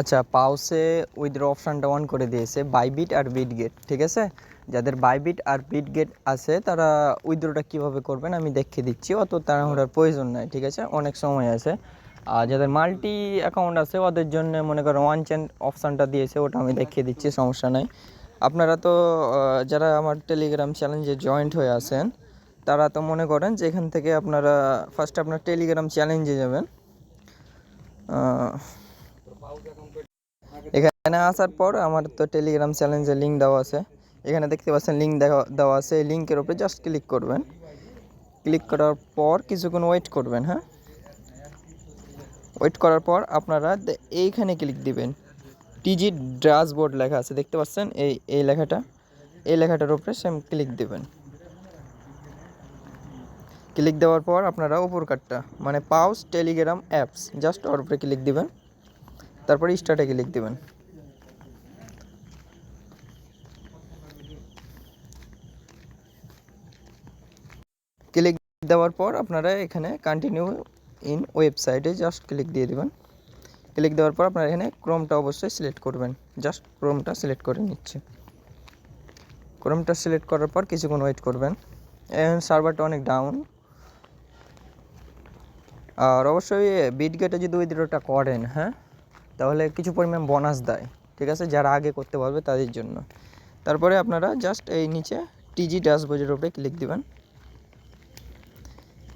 আচ্ছা, পাউসে উইথড্র অপশানটা অন করে দিয়েছে বাইবিট আর বিটগেট, ঠিক আছে। যাদের বাইবিট আর বিটগেট আছে তারা উইথড্রটা কীভাবে করবেন আমি দেখিয়ে দিচ্ছি, অত তাড়াহুড়ার প্রয়োজন নাই, ঠিক আছে, অনেক সময় আছে। আর যাদের মাল্টি অ্যাকাউন্ট আছে ওদের জন্য মনে করেন ওয়ান চেন অপশানটা দিয়েছে, ওটা আমি দেখিয়ে দিচ্ছি, সমস্যা নাই। আপনারা তো যারা আমার টেলিগ্রাম চ্যালেঞ্জে জয়েন্ট হয়ে আছেন তারা তো মনে করেন যে এখান থেকে আপনারা ফার্স্টে আপনার টেলিগ্রাম চ্যালেঞ্জে যাবেন। এখানে আসার পর আমার তো টেলিগ্রাম চ্যালেঞ্জের লিঙ্ক দেওয়া আছে, এখানে দেখতে পাচ্ছেন লিঙ্ক দেওয়া আছে। এই লিঙ্কের উপরে জাস্ট ক্লিক করবেন। ক্লিক করার পর কিছুক্ষণ ওয়েট করবেন। হ্যাঁ, ওয়েট করার পর আপনারা এইখানে ক্লিক দিবেন। টিজি ড্যাশবোর্ড লেখা আছে, দেখতে পাচ্ছেন এই লেখাটার উপরে সেম ক্লিক দিবেন। ক্লিক দেওয়ার পর আপনারা উপর কাটটা মানে পাউস টেলিগ্রাম অ্যাপস, জাস্ট ওর উপরে ক্লিক দিবেন। তারপরে স্টার্টে ক্লিক দিবেন। ক্লিক দেওয়ার পর আপনারা এখানে কন্টিনিউ ইন ওয়েবসাইটে জাস্ট ক্লিক দিয়ে দেবেন। ক্লিক দেওয়ার পর আপনারা এখানে ক্রোমটা অবশ্যই সিলেক্ট করবেন। জাস্ট ক্রোমটা সিলেক্ট করে নিচ্ছে। ক্রোমটা সিলেক্ট করার পর কিছুক্ষণ ওয়েট করবেন। এখন সার্ভারটা অনেক ডাউন। আর অবশ্যই বিটগেটে যদি উইথড্রটা করেন, হ্যাঁ, তাহলে কিছু পরিমাণ বোনাস দেয়, ঠিক আছে, যারা আগে করতে পারবে তাদের জন্য। তারপরে আপনারা জাস্ট এই নিচে টিজি ড্যাশবোর্ডের উপরে ক্লিক দিবেন।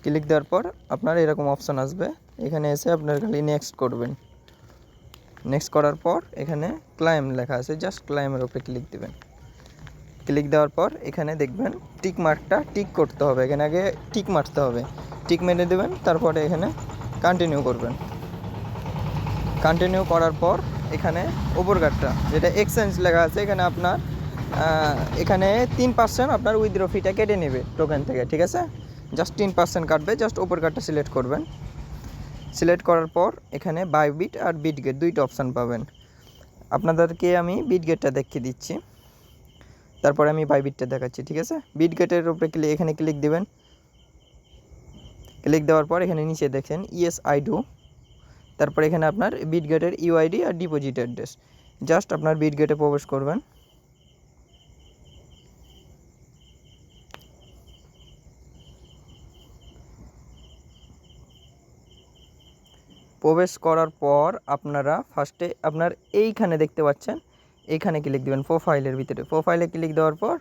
ক্লিক দেওয়ার পর আপনার এরকম অপশান আসবে, এখানে এসে আপনার খালি নেক্সট করবেন। নেক্সট করার পর এখানে ক্লাইম লেখা আছে, জাস্ট ক্লাইমের উপরে ক্লিক দিবেন। ক্লিক দেওয়ার পর এখানে দেখবেন টিক মার্কটা টিক করতে হবে, এখানে আগে টিক মারতে হবে, টিক মেরে দেবেন। তারপরে এখানে কন্টিনিউ করবেন। কন্টিনিউ করার পর এখানে ওপর কাটটা যেটা এক্সচেঞ্জ লেখা আছে, এখানে আপনার এখানে 3% আপনার উইথড্র ফিটা কেটে নেবে টোকেন থেকে, ঠিক আছে, জাস্ট 3% কাটবে। জাস্ট ওপর কাটটা সিলেক্ট করবেন। সিলেক্ট করার পর এখানে বাইবিট আর বিটগেট দুইটা অপশান পাবেন। আপনাদেরকে আমি বিটগেটটা দেখিয়ে দিচ্ছি, তারপরে আমি বাইবিটটা দেখাচ্ছি, ঠিক আছে। বিটগেটের উপরে এখানে ক্লিক দিবেন। ক্লিক দেওয়ার পর এখানে নিচে দেখেন ইয়েস আই ডু। তারপর এখানে আপনার বিটগেটের ইউআইডি আর ডিপোজিট অ্যাড্রেস, জাস্ট আপনার বিটগেটে প্রবেশ করবেন। প্রবেশ করার পর আপনারা ফার্স্টে আপনার এইখানে দেখতে পাচ্ছেন, এইখানে ক্লিক দেবেন প্রোফাইলের ভিতরে। প্রোফাইলে ক্লিক দেওয়ার পর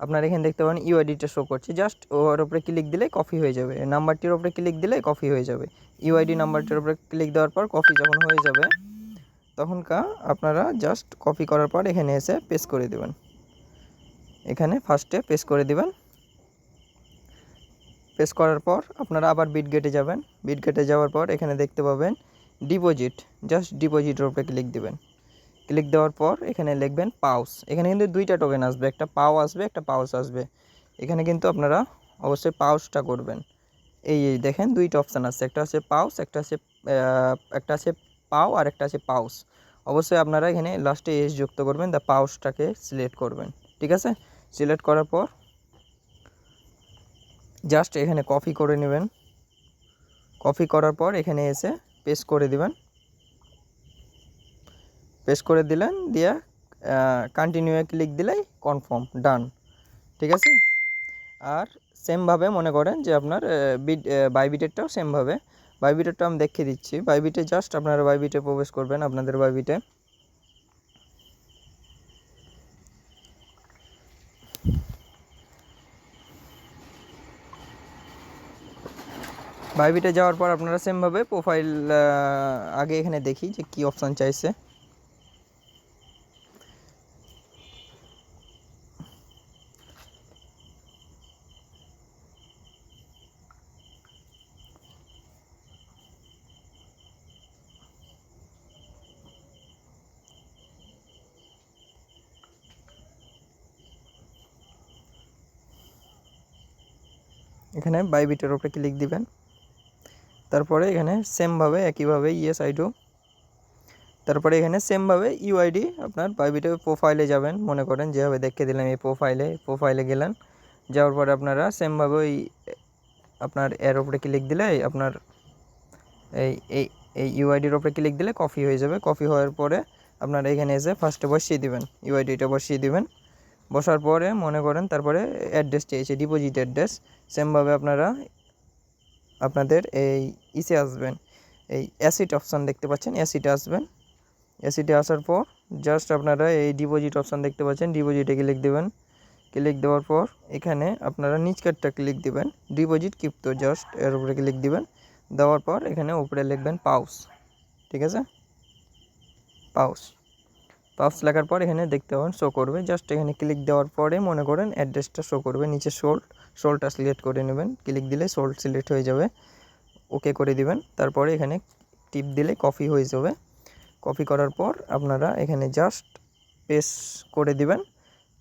আপনার এখানে দেখতে পাবেন ইউআইডিটা শো করছে, জাস্ট ওর উপরে ক্লিক দিলে কপি হয়ে যাবে। নাম্বারটির উপরে ক্লিক দিলে কপি হয়ে যাবে। ইউআইডি নাম্বারটির উপরে ক্লিক দেওয়ার পর কপি যখন হয়ে যাবে তখনকার আপনারা জাস্ট কপি করার পর এখানে এসে পেস্ট করে দেবেন। এখানে ফার্স্টে পেস্ট করে দেবেন। পেস্ট করার পর আপনারা আবার বিটগেটে যাবেন। বিটগেটে যাওয়ার পর এখানে দেখতে পাবেন ডিপোজিট, জাস্ট ডিপোজিটের উপরে ক্লিক দেবেন। ক্লিক দেওয়ার পর এখানে লিখবেন পাউস। এখানে কিন্তু দুইটা টোকেন আসবে, একটা পাও আসবে, একটা পাউস আসবে। এখানে কিন্তু আপনারা অবশ্যই পাউসটা করবেন। এই দেখেন দুইটা অপশান আছে, একটা আছে পাউস, একটা আছে পাও আর একটা আছে পাউস। অবশ্যই আপনারা এখানে লাস্টে এস যুক্ত করবেন, দা পাউসটাকে সিলেক্ট করবেন, ঠিক আছে। সিলেক্ট করার পর জাস্ট এখানে কপি করে নেবেন। কপি করার পর এখানে এসে পেস্ট করে দিবেন। পেস্ট করে দিলেন, দিয়ে কন্টিনিউয়ে ক্লিক দিলেই কনফার্ম ডান, ঠিক আছে। আর সেমভাবে মনে করেন যে আপনার বাইবিটেরটাও সেমভাবে, বাইবিটেরটা আমি দেখিয়ে দিচ্ছি। বাইবিটে জাস্ট আপনারা বাইবিটে প্রবেশ করবেন। আপনাদের বাইবিটে বাইবিটে যাওয়ার পর আপনারা সেমভাবে প্রোফাইল আগে এখানে দেখি যে কী অপশান চাইছে। এখানে বাইবিটের উপরে ক্লিক দিবেন। তারপরে এখানে সেমভাবে একইভাবে ইয়েস আই ডু। তারপরে এখানে সেমভাবে ইউআইডি আপনার বাইবিটে প্রোফাইলে যাবেন। মনে করেন যেভাবে দেখিয়ে দিলাম এই প্রোফাইলে গেলেন। যাওয়ার পরে আপনারা সেমভাবে ওই আপনার এর উপরে ক্লিক দিলে আপনার এই এই ইউআইডির ওপরে ক্লিক দিলে কপি হয়ে যাবে। কপি হওয়ার পরে আপনারা এখানে এসে ফার্স্টে বসিয়ে দিবেন, ইউআইডিটা বসিয়ে দিবেন। বসার পরে মনে করেন তারপরে অ্যাড্রেস চেয়েছে, ডিপোজিট অ্যাড্রেস। সেমভাবে আপনারা আপনাদের এই ইসে আসবেন, এই অ্যাসিড অপশান দেখতে পাচ্ছেন, অ্যাসিডে আসবেন। অ্যাসিডে আসার পর জাস্ট আপনারা এই ডিপোজিট অপশান দেখতে পাচ্ছেন, ডিপোজিটে ক্লিক দেবেন। ক্লিক দেওয়ার পর এখানে আপনারা নিচকারটা ক্লিক দিবেন, ডিপোজিট ক্রিপ্টো, জাস্ট এর উপরে ক্লিক দিবেন। দেওয়ার পর এখানে উপরে লিখবেন পাউস, ঠিক আছে, পাউস। পাউস লেখার পর এখানে দেখতে পাবেন শো করবে। জাস্ট এখানে ক্লিক দেওয়ার পরে মনে করেন অ্যাড্রেসটা শো করবে। নিচে সোল্ডটা সিলেক্ট করে নেবেন, ক্লিক দিলে সোল্ড সিলেক্ট হয়ে যাবে। ওকে করে দিবেন। তারপরে এখানে টিপ দিলে কপি হয়ে যাবে। কপি করার পর আপনারা এখানে জাস্ট পেস্ট করে দিবেন।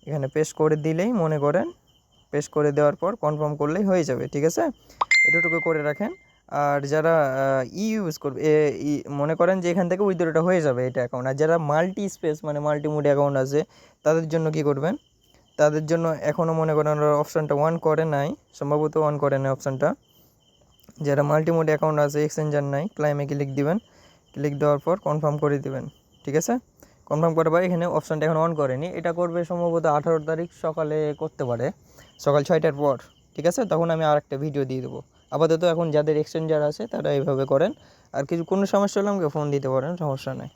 এখানে পেস্ট করে দিলেই মনে করেন, পেস্ট করে দেওয়ার পর কনফার্ম করলেই হয়ে যাবে, ঠিক আছে। এটুকু করে রাখেন। আর যারা ইউজ করবে মনে করেন যে এখান থেকে উইথড্রটা হয়ে যাবে এটা অ্যাকাউন্ট। আর যারা মাল্টি স্পেস মানে মাল্টি মোড অ্যাকাউন্ট আছে তাদের জন্য কি করবেন, তাদের জন্য এখনও মনে করেন অপশানটা অন করে নাই, সম্ভবত অন করে নাই অপশানটা। যারা মাল্টি মোড অ্যাকাউন্ট আছে, এক্সচেঞ্জার নাই, ক্লাইমে ক্লিক দিবেন। ক্লিক দেওয়ার পর কনফার্ম করে দিবেন, ঠিক আছে। কনফার্ম করার পর এখানে অপশানটা এখন অন করেনি, এটা করবে সম্ভবত 18 তারিখ সকালে করতে পারে, সকাল 6টার পর, ঠিক আছে। তখন আমি আর একটা ভিডিও দিয়ে দেবো। আপাতত এখন যাদের এক্সচেঞ্জার আছে তারা এইভাবে করেন। আর কিছু কোনো সমস্যা হলে আমাকে ফোন দিতে পারেন, সমস্যা নেই।